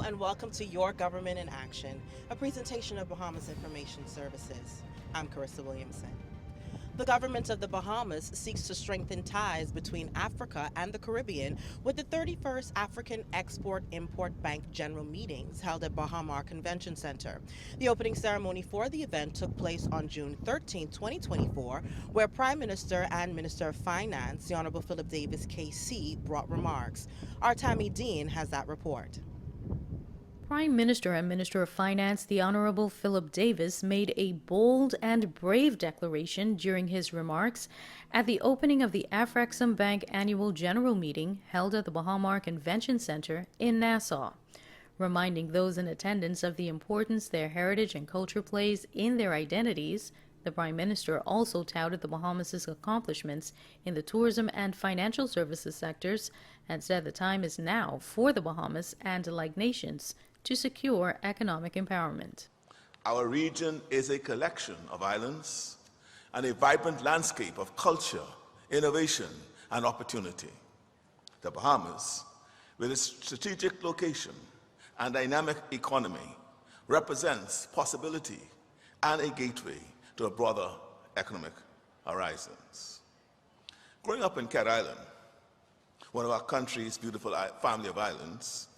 and welcome to Your Government in Action, a presentation of Bahamas Information Services. I'm Carissa Williamson. The government of the Bahamas seeks to strengthen ties between Africa and the Caribbean with the 31st African Export-Import Bank General Meetings held at Bahamar Convention Center. The opening ceremony for the event took place on June 13, 2024, where Prime Minister and Minister of Finance, the Honorable Philip Davis, KC, brought remarks. Our Tammy Dean has that report. Prime Minister and Minister of Finance, the Honorable Philip Davis, made a bold and brave declaration during his remarks at the opening of the Afrexim Bank Annual General Meeting held at the Bahamar Convention Center in Nassau. Reminding those in attendance of the importance their heritage and culture plays in their identities, the Prime Minister also touted the Bahamas' accomplishments in the tourism and financial services sectors and said the time is now for the Bahamas and like nations to secure economic empowerment. Our region is a collection of islands and a vibrant landscape of culture, innovation, and opportunity. The Bahamas, with its strategic location and dynamic economy, represents possibility and a gateway to a broader economic horizons. Growing up in Cat Island, one of our country's beautiful family of islands,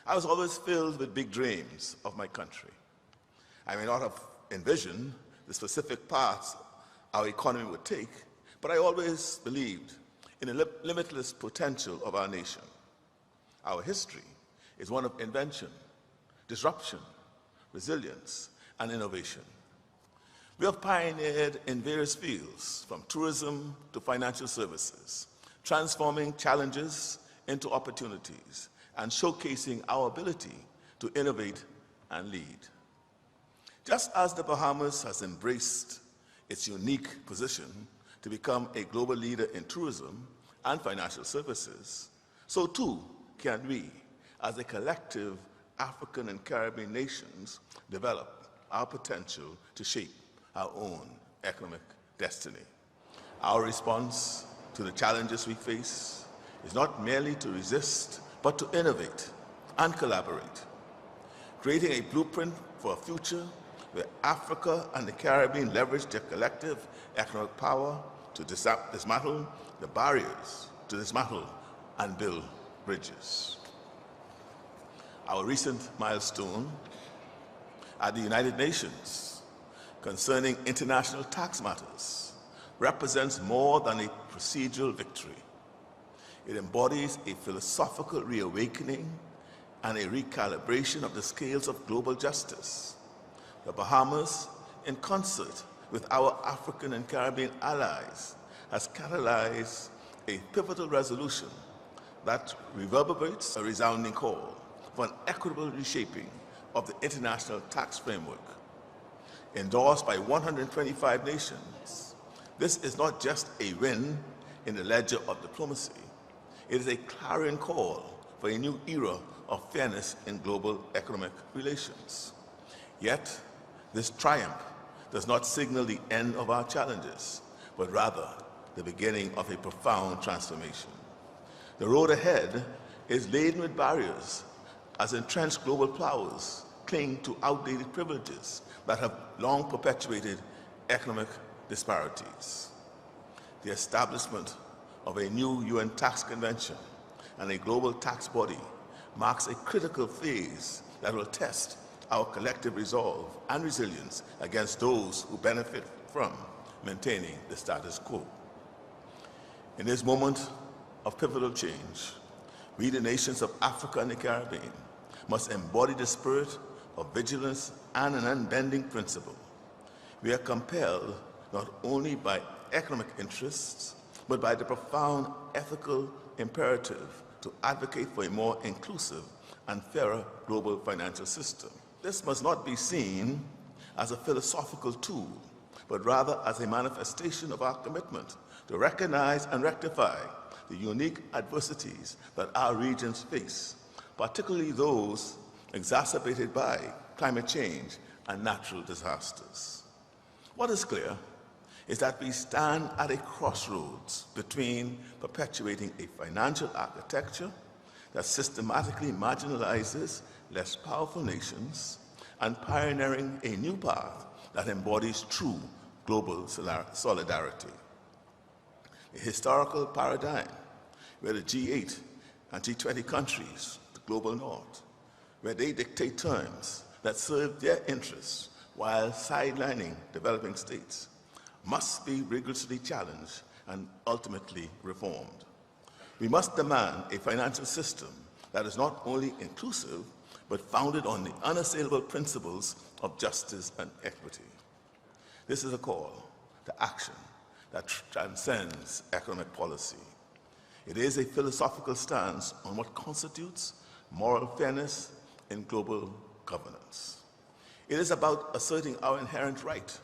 I was always filled with big dreams of my country. I may not have envisioned the specific paths our economy would take, but I always believed in the limitless potential of our nation. Our history is one of invention, disruption, resilience, and innovation. We have pioneered in various fields, from tourism to financial services, transforming challenges into opportunities and showcasing our ability to innovate and lead. Just as the Bahamas has embraced its unique position to become a global leader in tourism and financial services, so too can we, as a collective African and Caribbean nations, develop our potential to shape our own economic destiny. Our response to the challenges we face is not merely to resist, but to innovate and collaborate, creating a blueprint for a future where Africa and the Caribbean leverage their collective economic power to dismantle the barriers, to dismantle and build bridges. Our recent milestone at the United Nations concerning international tax matters represents more than a procedural victory. It embodies a philosophical reawakening and a recalibration of the scales of global justice. The Bahamas, in concert with our African and Caribbean allies, has catalyzed a pivotal resolution that reverberates a resounding call for an equitable reshaping of the international tax framework. Endorsed by 125 nations, this is not just a win in the ledger of diplomacy. It is a clarion call for a new era of fairness in global economic relations. Yet, this triumph does not signal the end of our challenges, but rather the beginning of a profound transformation. The road ahead is laden with barriers as entrenched global powers cling to outdated privileges that have long perpetuated economic disparities. The establishment of a new UN tax convention and a global tax body marks a critical phase that will test our collective resolve and resilience against those who benefit from maintaining the status quo. In this moment of pivotal change, we, the nations of Africa and the Caribbean, must embody the spirit of vigilance and an unbending principle. We are compelled not only by economic interests, but by the profound ethical imperative to advocate for a more inclusive and fairer global financial system. This must not be seen as a philosophical tool, but rather as a manifestation of our commitment to recognize and rectify the unique adversities that our regions face, particularly those exacerbated by climate change and natural disasters. What is clear is that we stand at a crossroads between perpetuating a financial architecture that systematically marginalizes less powerful nations and pioneering a new path that embodies true global solidarity. A historical paradigm where the G8 and G20 countries, the global north, where they dictate terms that serve their interests while sidelining developing states, must be rigorously challenged and ultimately reformed. We must demand a financial system that is not only inclusive, but founded on the unassailable principles of justice and equity. This is a call to action that transcends economic policy. It is a philosophical stance on what constitutes moral fairness in global governance. It is about asserting our inherent right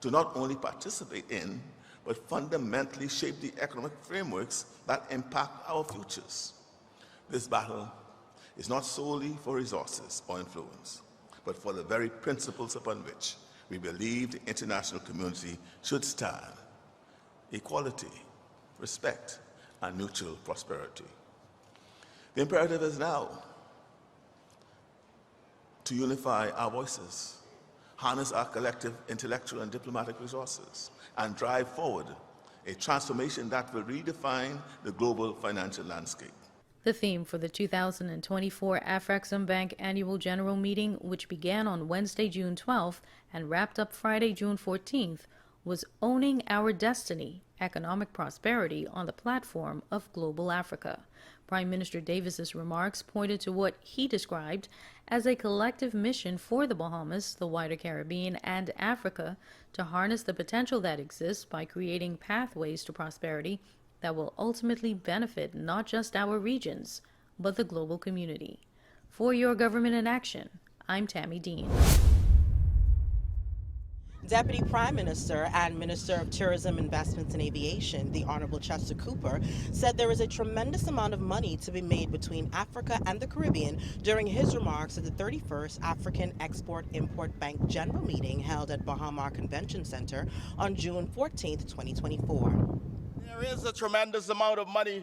to not only participate in, but fundamentally shape the economic frameworks that impact our futures. This battle is not solely for resources or influence, but for the very principles upon which we believe the international community should stand: equality, respect, and mutual prosperity. The imperative is now to unify our voices, harness our collective intellectual and diplomatic resources, and drive forward a transformation that will redefine the global financial landscape. The theme for the 2024 Afrexim Bank Annual General Meeting, which began on Wednesday, June 12th and wrapped up Friday, June 14th, was Owning Our Destiny, Economic Prosperity on the Platform of Global Africa. Prime Minister Davis's remarks pointed to what he described as a collective mission for the Bahamas, the wider Caribbean, and Africa to harness the potential that exists by creating pathways to prosperity that will ultimately benefit not just our regions, but the global community. For Your Government in Action, I'm Tammy Dean. Deputy Prime Minister and Minister of Tourism, Investments and Aviation, the Honorable Chester Cooper, said there is a tremendous amount of money to be made between Africa and the Caribbean during his remarks at the 31st African Export-Import Bank General Meeting held at Baha Convention Center on June 14, 2024. There is a tremendous amount of money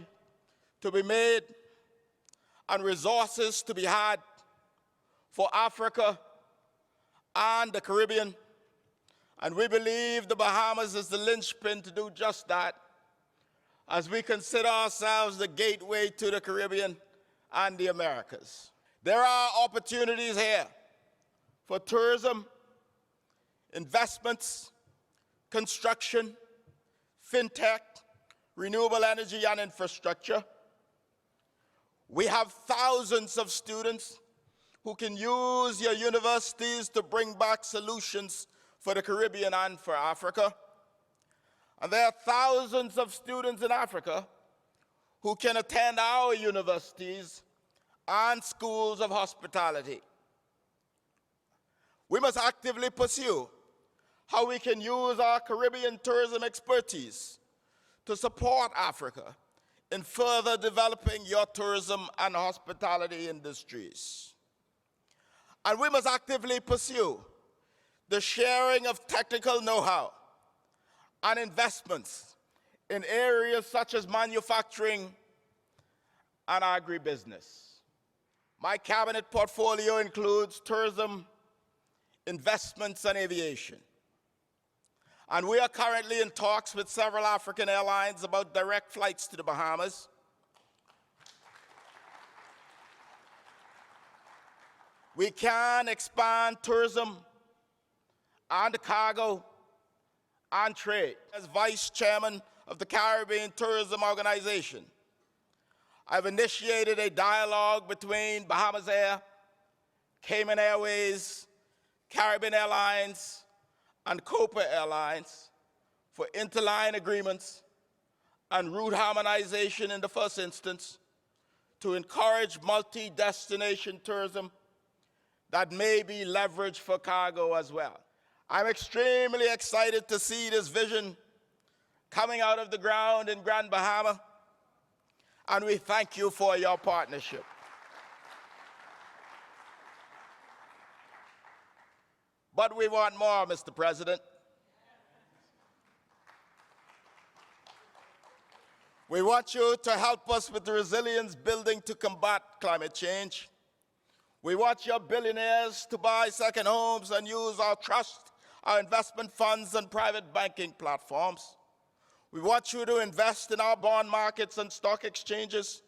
to be made and resources to be had for Africa and the Caribbean. And we believe the Bahamas is the linchpin to do just that, as we consider ourselves the gateway to the Caribbean and the Americas. There are opportunities here for tourism, investments, construction, fintech, renewable energy, and infrastructure. We have thousands of students who can use your universities to bring back solutions for the Caribbean and for Africa. And there are thousands of students in Africa who can attend our universities and schools of hospitality. We must actively pursue how we can use our Caribbean tourism expertise to support Africa in further developing your tourism and hospitality industries. And we must actively pursue the sharing of technical know-how and investments in areas such as manufacturing and agribusiness. My cabinet portfolio includes tourism, investments, and aviation. And we are currently in talks with several African airlines about direct flights to the Bahamas. We can expand tourism and cargo and trade. As Vice Chairman of the Caribbean Tourism Organization, I've initiated a dialogue between Bahamas Air, Cayman Airways, Caribbean Airlines, and Copa Airlines for interline agreements and route harmonization in the first instance to encourage multi-destination tourism that may be leveraged for cargo as well. I'm extremely excited to see this vision coming out of the ground in Grand Bahama, and we thank you for your partnership. But we want more, Mr. President. We want you to help us with the resilience building to combat climate change. We want your billionaires to buy second homes and use our trust, our investment funds, and private banking platforms. We want you to invest in our bond markets and stock exchanges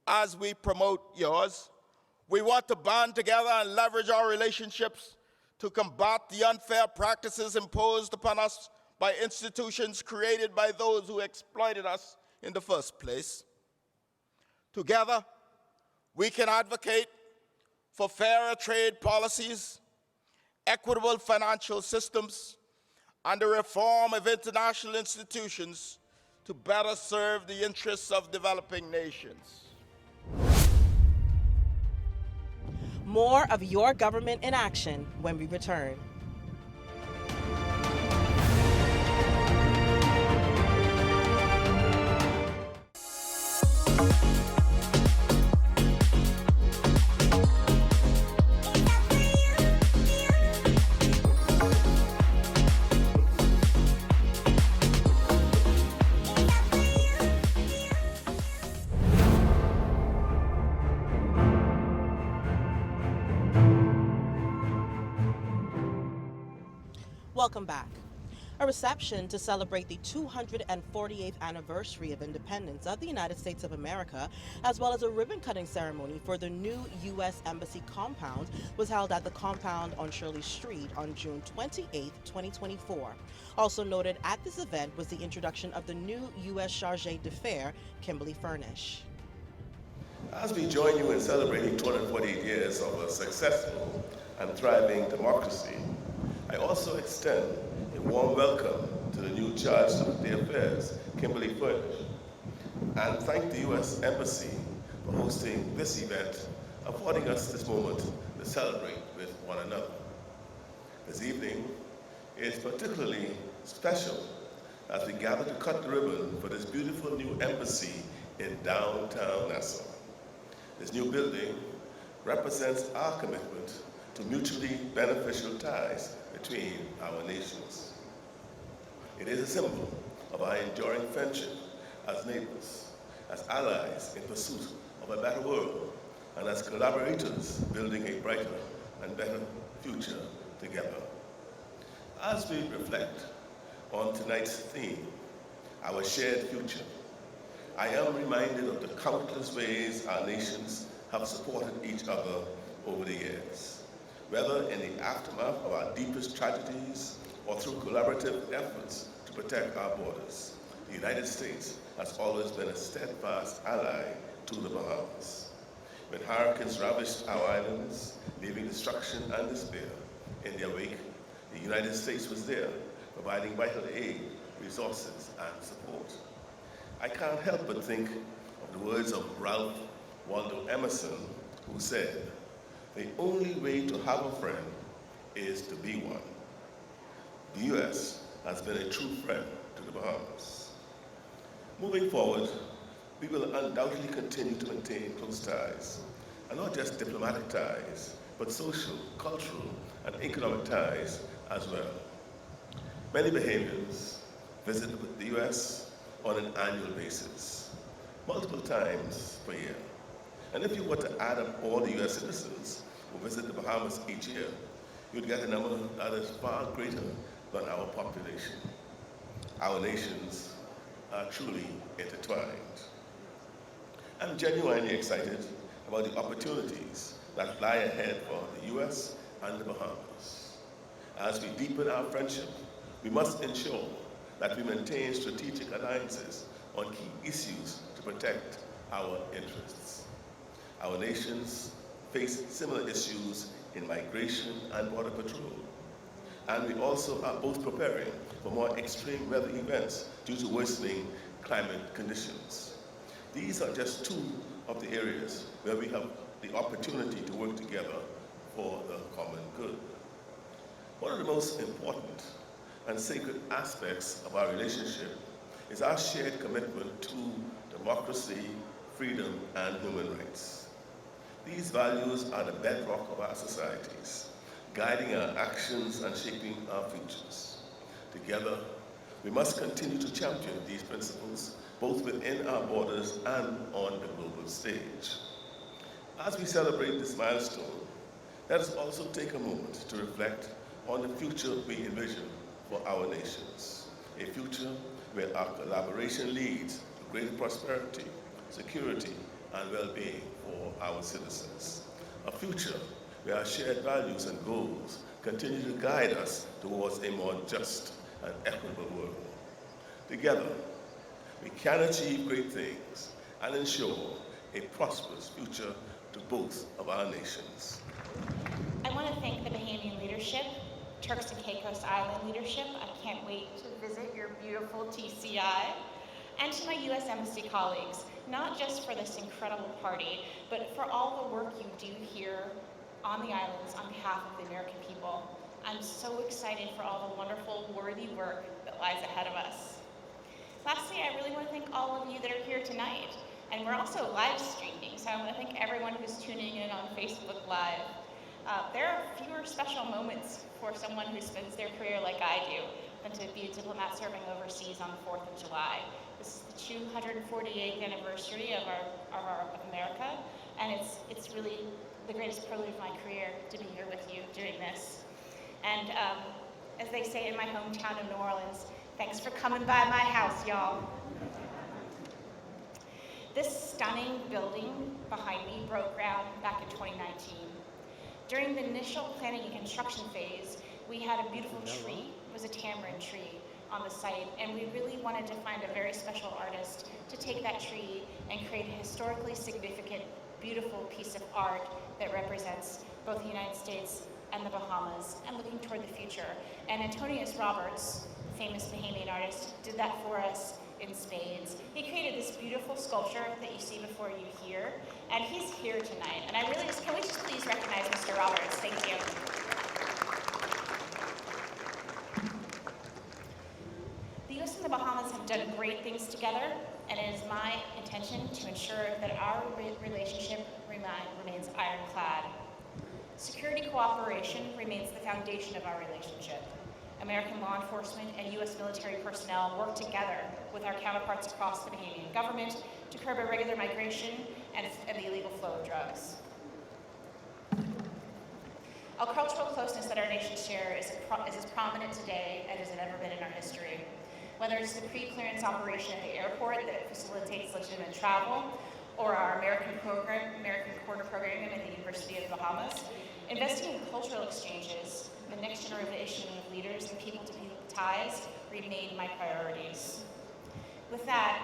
as we promote yours. We want to band together and leverage our relationships to combat the unfair practices imposed upon us by institutions created by those who exploited us in the first place. Together, we can advocate for fairer trade policies, equitable financial systems, and the reform of international institutions to better serve the interests of developing nations. More of your government in action when we return. Welcome back. A reception to celebrate the 248th anniversary of independence of the United States of America, as well as a ribbon-cutting ceremony for the new U.S. Embassy compound, was held at the compound on Shirley Street on June 28, 2024. Also noted at this event was the introduction of the new U.S. Chargé d'Affaires, Kimberly Furnish. As we join you in celebrating 248 years of a successful and thriving democracy, I also extend a warm welcome to the new Charge d'Affaires, Kimberly Furnish, and thank the U.S. Embassy for hosting this event, affording us this moment to celebrate with one another. This evening is particularly special as we gather to cut the ribbon for this beautiful new embassy in downtown Nassau. This new building represents our commitment to mutually beneficial ties between our nations. It is a symbol of our enduring friendship as neighbors, as allies in pursuit of a better world, and as collaborators building a brighter and better future together. As we reflect on tonight's theme, our shared future, I am reminded of the countless ways our nations have supported each other over the years, whether in the aftermath of our deepest tragedies or through collaborative efforts to protect our borders. The United States has always been a steadfast ally to the Bahamas. When hurricanes ravished our islands, leaving destruction and despair in their wake, the United States was there, providing vital aid, resources, and support. I can't help but think of the words of Ralph Waldo Emerson, who said, "The only way to have a friend is to be one." The U.S. has been a true friend to the Bahamas. Moving forward, we will undoubtedly continue to maintain close ties, and not just diplomatic ties, but social, cultural, and economic ties as well. Many Bahamians visit the U.S. on an annual basis, multiple times per year. And if you were to add up all the U.S. citizens who visit the Bahamas each year, you'd get a number that is far greater than our population. Our nations are truly intertwined. I'm genuinely excited about the opportunities that lie ahead for the U.S. and the Bahamas. As we deepen our friendship, we must ensure that we maintain strategic alliances on key issues to protect our interests. Our nations face similar issues in migration and border patrol. And we also are both preparing for more extreme weather events due to worsening climate conditions. These are just two of the areas where we have the opportunity to work together for the common good. One of the most important and sacred aspects of our relationship is our shared commitment to democracy, freedom, and human rights. These values are the bedrock of our societies, guiding our actions and shaping our futures. Together, we must continue to champion these principles both within our borders and on the global stage. As we celebrate this milestone, let us also take a moment to reflect on the future we envision for our nations, a future where our collaboration leads to greater prosperity, security, and well-being for our citizens. A future where our shared values and goals continue to guide us towards a more just and equitable world. Together, we can achieve great things and ensure a prosperous future to both of our nations. I want to thank the Bahamian leadership, Turks and Caicos Island leadership. I can't wait to visit your beautiful TCI. And to my U.S. Embassy colleagues, not just for this incredible party, but for all the work you do here on the islands on behalf of the American people. I'm so excited for all the wonderful, worthy work that lies ahead of us. Lastly, I really want to thank all of you that are here tonight. And we're also live streaming, so I want to thank everyone who's tuning in on Facebook Live. There are fewer special moments for someone who spends their career like I do than to be a diplomat serving overseas on the 4th of July. This is the 248th anniversary of America, and it's really the greatest privilege of my career to be here with you doing this. And as they say in my hometown of New Orleans, thanks for coming by my house, y'all. This stunning building behind me broke ground back in 2019. During the initial planning and construction phase, we had a beautiful tree. It was a tamarind tree on the site, and we really wanted to find a very special artist to take that tree and create a historically significant, beautiful piece of art that represents both the United States and the Bahamas, and looking toward the future. And Antonius Roberts, famous Bahamian artist, did that for us in spades. He created this beautiful sculpture that you see before you here, and he's here tonight. And can we just please recognize Mr. Roberts? Thank you. The U.S. and the Bahamas have done great things together, and it is my intention to ensure that our relationship remains ironclad. Security cooperation remains the foundation of our relationship. American law enforcement and U.S. military personnel work together with our counterparts across the Bahamian government to curb irregular migration and the illegal flow of drugs. A cultural closeness that our nations share is as prominent today as it has ever been in our history. Whether it's the pre-clearance operation at the airport that facilitates legitimate travel, or our American Corner Program at the University of the Bahamas, investing in cultural exchanges, the next generation of leaders and people-to-people ties remain my priorities. With that,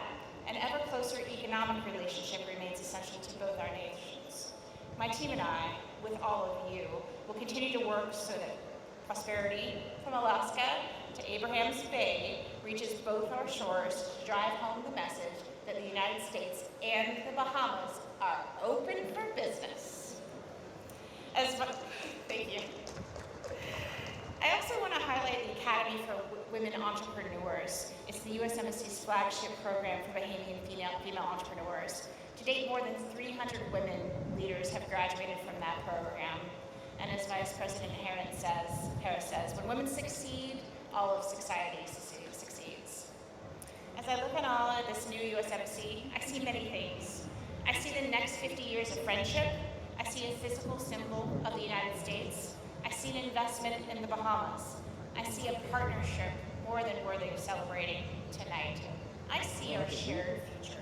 an ever closer economic relationship remains essential to both our nations. My team and I, with all of you, will continue to work so that prosperity from Alaska to Abraham's Bay reaches both our shores to drive home the message that the United States and the Bahamas are open for business. Thank you. I also want to highlight the Academy for Women Entrepreneurs. It's the U.S. Embassy's flagship program for Bahamian female entrepreneurs. To date, more than 300 women leaders have graduated from that program. And as Vice President Harris says, when women succeed, all of society succeeds. As I look at all of this new U.S. Embassy, I see many things. I see the next 50 years of friendship. I see a physical symbol of the United States. I see an investment in the Bahamas. I see a partnership more than worthy of celebrating tonight. I see our shared future.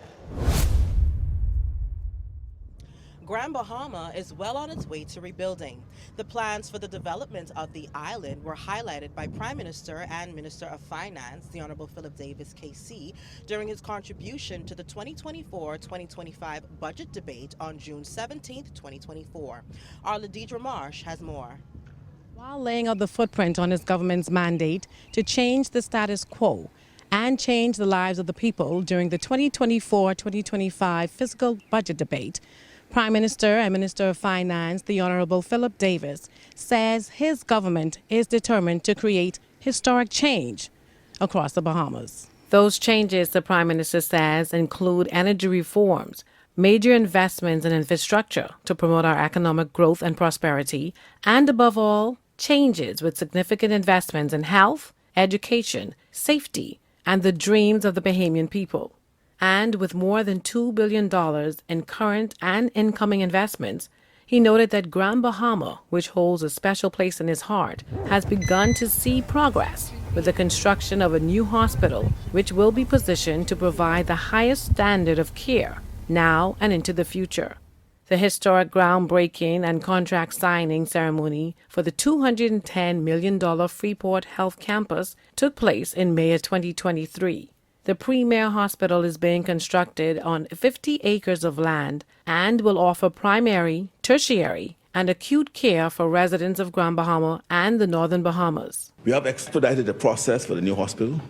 Grand Bahama is well on its way to rebuilding. The plans for the development of the island were highlighted by Prime Minister and Minister of Finance, the Honorable Philip Davis, KC, during his contribution to the 2024-2025 budget debate on June 17, 2024. Our Ladidra Marsh has more. While laying out the footprint on his government's mandate to change the status quo and change the lives of the people during the 2024-2025 fiscal budget debate, Prime Minister and Minister of Finance, the Honorable Philip Davis, says his government is determined to create historic change across the Bahamas. Those changes, the Prime Minister says, include energy reforms, major investments in infrastructure to promote our economic growth and prosperity, and above all, changes with significant investments in health, education, safety, and the dreams of the Bahamian people. And with more than $2 billion in current and incoming investments, he noted that Grand Bahama, which holds a special place in his heart, has begun to see progress with the construction of a new hospital, which will be positioned to provide the highest standard of care now and into the future. The historic groundbreaking and contract signing ceremony for the $210 million Freeport Health Campus took place in May of 2023. The premier hospital is being constructed on 50 acres of land and will offer primary, tertiary, and acute care for residents of Grand Bahama and the Northern Bahamas. We have expedited the process for the new hospital,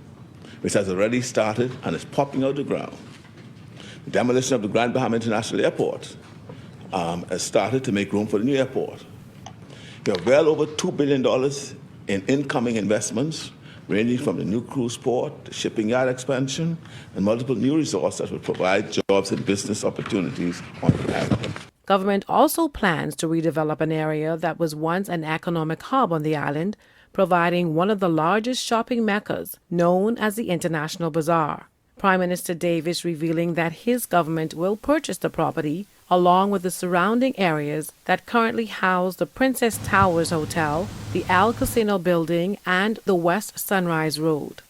which has already started and is popping out of the ground. The demolition of the Grand Bahama International Airport has started to make room for the new airport. We have well over $2 billion in incoming investments, ranging from the new cruise port, the shipping yard expansion, and multiple new resorts that will provide jobs and business opportunities on the island. Government also plans to redevelop an area that was once an economic hub on the island, providing one of the largest shopping meccas, known as the International Bazaar. Prime Minister Davis revealing that his government will purchase the property, along with the surrounding areas that currently house the Princess Towers Hotel, the Al Casino Building, and the West Sunrise Road.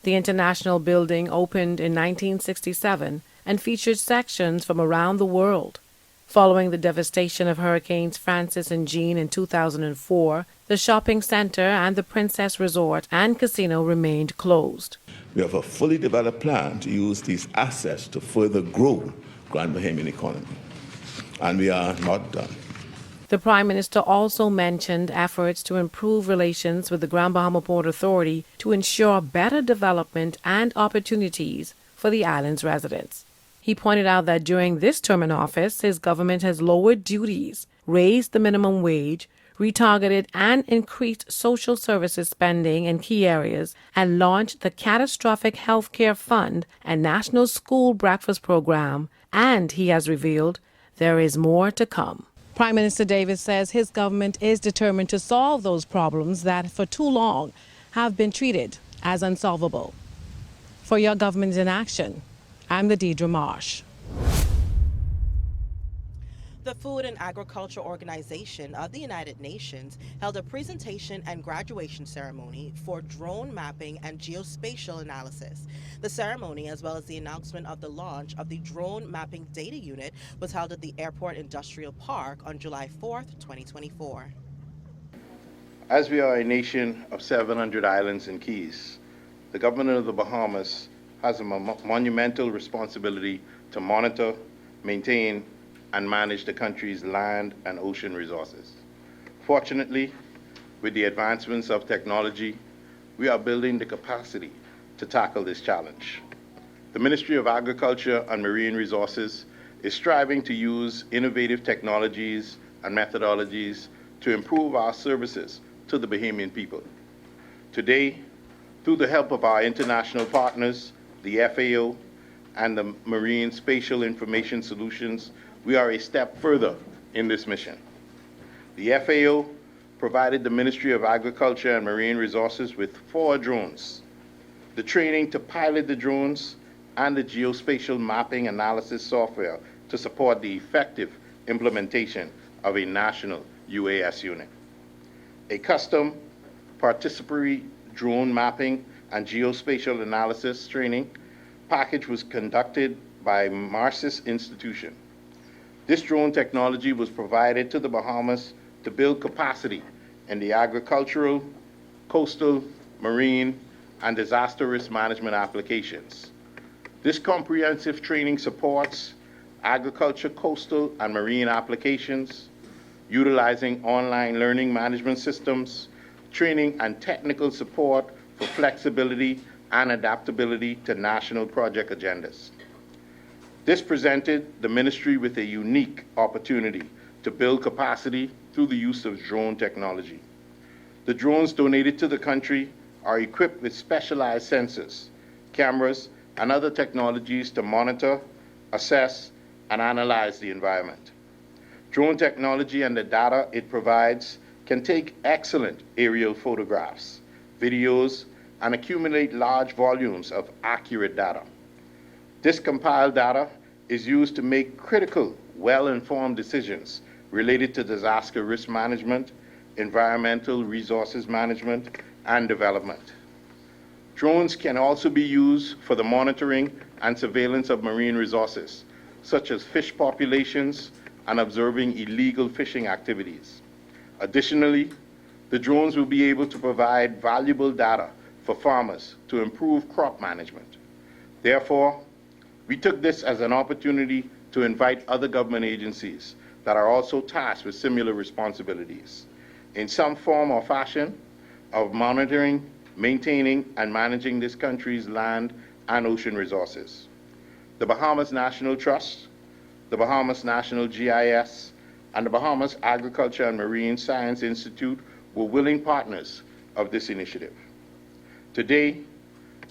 The International Building opened in 1967 and featured sections from around the world. Following the devastation of Hurricanes Francis and Jean in 2004, the shopping center and the Princess Resort and Casino remained closed. We have a fully developed plan to use these assets to further grow Grand Bahamian economy. And we are not done. The Prime Minister also mentioned efforts to improve relations with the Grand Bahama Port Authority to ensure better development and opportunities for the island's residents. He pointed out that during this term in office, his government has lowered duties, raised the minimum wage, retargeted and increased social services spending in key areas, and launched the Catastrophic Health Care Fund and National School Breakfast Program. And he has revealed there is more to come. Prime Minister Davis says his government is determined to solve those problems that for too long have been treated as unsolvable. For Your Government in Action, I'm Ladidra Marsh. The Food and Agriculture Organization of the United Nations held a presentation and graduation ceremony for drone mapping and geospatial analysis. The ceremony, as well as the announcement of the launch of the Drone Mapping Data Unit, was held at the Airport Industrial Park on July 4th, 2024. As we are a nation of 700 islands and keys, the government of the Bahamas has a monumental responsibility to monitor, maintain, and manage the country's land and ocean resources. Fortunately, with the advancements of technology, we are building the capacity to tackle this challenge. The Ministry of Agriculture and Marine Resources is striving to use innovative technologies and methodologies to improve our services to the Bahamian people. Today, through the help of our international partners, the FAO, and the Marine Spatial Information Solutions, we are a step further in this mission. The FAO provided the Ministry of Agriculture and Marine Resources with 4 drones. The training to pilot the drones and the geospatial mapping analysis software to support the effective implementation of a national UAS unit. A custom participatory drone mapping and geospatial analysis training package was conducted by Marcis Institution. This drone technology was provided to the Bahamas to build capacity in the agricultural, coastal, marine, and disaster risk management applications. This comprehensive training supports agriculture, coastal, and marine applications, utilizing online learning management systems, training and technical support for flexibility and adaptability to national project agendas. This presented the ministry with a unique opportunity to build capacity through the use of drone technology. The drones donated to the country are equipped with specialized sensors, cameras, and other technologies to monitor, assess, and analyze the environment. Drone technology and the data it provides can take excellent aerial photographs, videos, and accumulate large volumes of accurate data. This compiled data is used to make critical, well-informed decisions related to disaster risk management, environmental resources management, and development. Drones can also be used for the monitoring and surveillance of marine resources, such as fish populations and observing illegal fishing activities. Additionally, the drones will be able to provide valuable data for farmers to improve crop management. Therefore, we took this as an opportunity to invite other government agencies that are also tasked with similar responsibilities in some form or fashion of monitoring, maintaining, and managing this country's land and ocean resources. The Bahamas National Trust, the Bahamas National GIS, and the Bahamas Agriculture and Marine Science Institute were willing partners of this initiative. Today,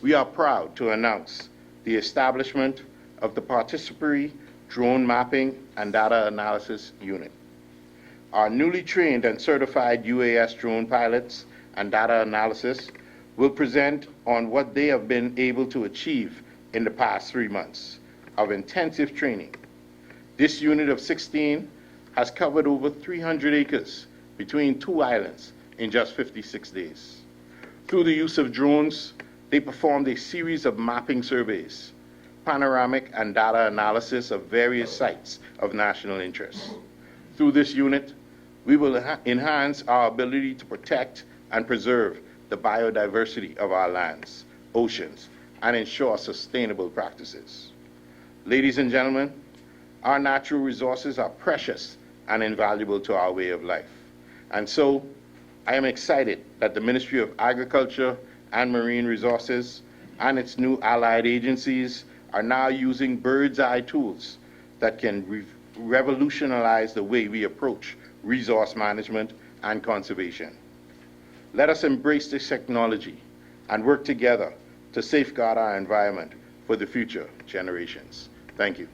we are proud to announce the establishment of the Participatory Drone Mapping and Data Analysis Unit. Our newly trained and certified UAS drone pilots and data analysis will present on what they have been able to achieve in the past 3 months of intensive training. This unit of 16 has covered over 300 acres between 2 islands in just 56 days. Through the use of drones, they performed a series of mapping surveys, panoramic and data analysis of various sites of national interest. Through this unit, we will enhance our ability to protect and preserve the biodiversity of our lands, oceans, and ensure sustainable practices. Ladies and gentlemen, our natural resources are precious and invaluable to our way of life. And so, I am excited that the Ministry of Agriculture and Marine Resources and its new allied agencies are now using bird's-eye tools that can revolutionize the way we approach resource management and conservation. Let us embrace this technology and work together to safeguard our environment for the future generations. Thank you.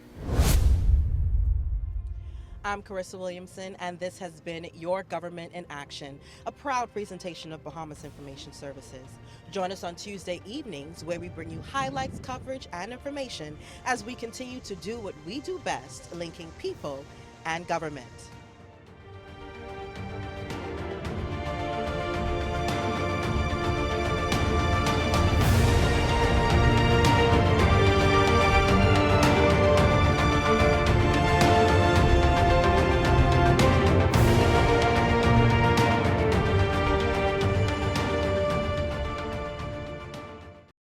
I'm Carissa Williamson, and this has been Your Government in Action, a proud presentation of Bahamas Information Services. Join us on Tuesday evenings, where we bring you highlights, coverage, and information as we continue to do what we do best, linking people and government.